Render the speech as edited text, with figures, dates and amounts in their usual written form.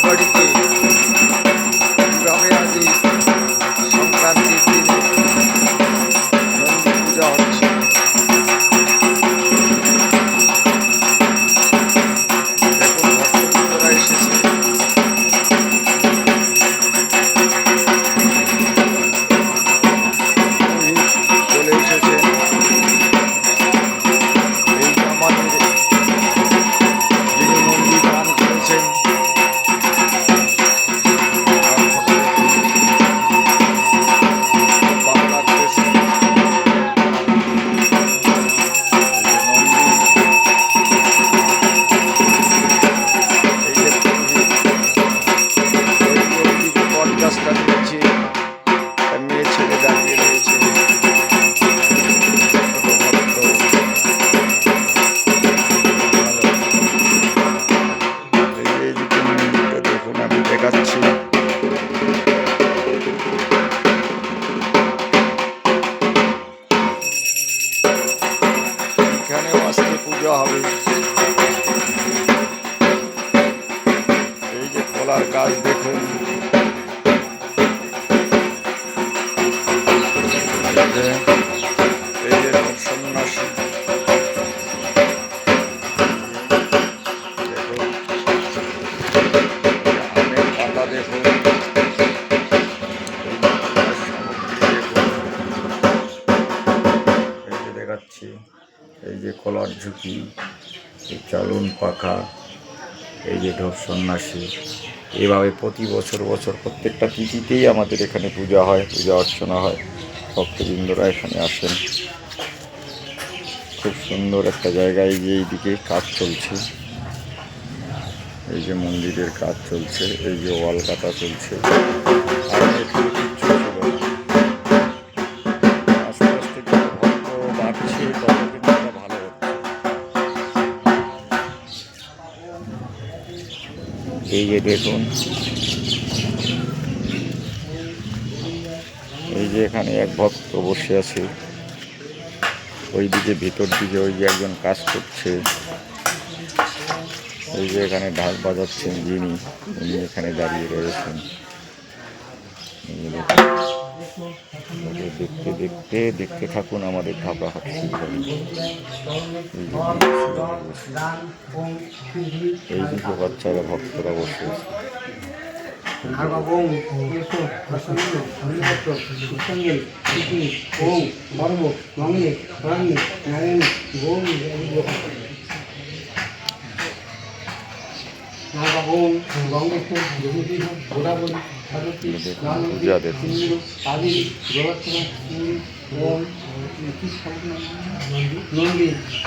মাটির বাড়িতে কিভাবে আজ এই সংক্রান্তির দিনে নন্দী পূজা হচ্ছে। দেখুন ভক্তবৃন্দরা এসেছে। চলে এসেছে এই আমাদের যিনি নন্দী দান করেছেন। গাছটা নিয়েছি, মেয়ে ছেলে দাঁড়িয়ে রয়েছে। এইদিকে মন্দিরটা দেখুন, আমি দেখাচ্ছি। এখানেও আজকে পূজা হবে। এই যে কলার গাছ দেখুন, এই যে সন্ন্যাসী দেখুন, আমের পাতা দেখুন, এই যে দেখাচ্ছি। এই যে কলার ঝুঁকি, এই চালুন পাখা, এই যে ঢোর সন্ন্যাসী। এইভাবে প্রতি বছর প্রত্যেকটা তিথিতেই আমাদের এখানে পূজা হয়, পূজা অর্চনা হয়। ভক্তবৃন্দরা এখানে আসেন। খুব সুন্দর একটা জায়গায়, যে এইদিকে কাজ চলছে। এই যে মন্দিরের কাজ চলছে, এই যে ওয়াল কাটা চলছে। আর এখানে কিচ্ছু ছিল না। আস্তে আস্তে যত ভক্ত বাড়ছে তত কিন্তু এটা ভালো হচ্ছে। এই যে দেখুন, এই যে এখানে এক ভক্ত বসে আছে। ওইদিকে ভিতর দিকে ওই যে একজন কাজ করছে। এই যে এখানে ঢাক বাজাচ্ছেন যিনি, উনি এখানে দাঁড়িয়ে রয়েছেন। দেখতে দেখতে দেখতে থাকুন আমাদের ঢাকা হাট শিববাড়ি। এইদিকে বাচ্চারা ভক্তরা বসে আছে। পূজা দেখুন।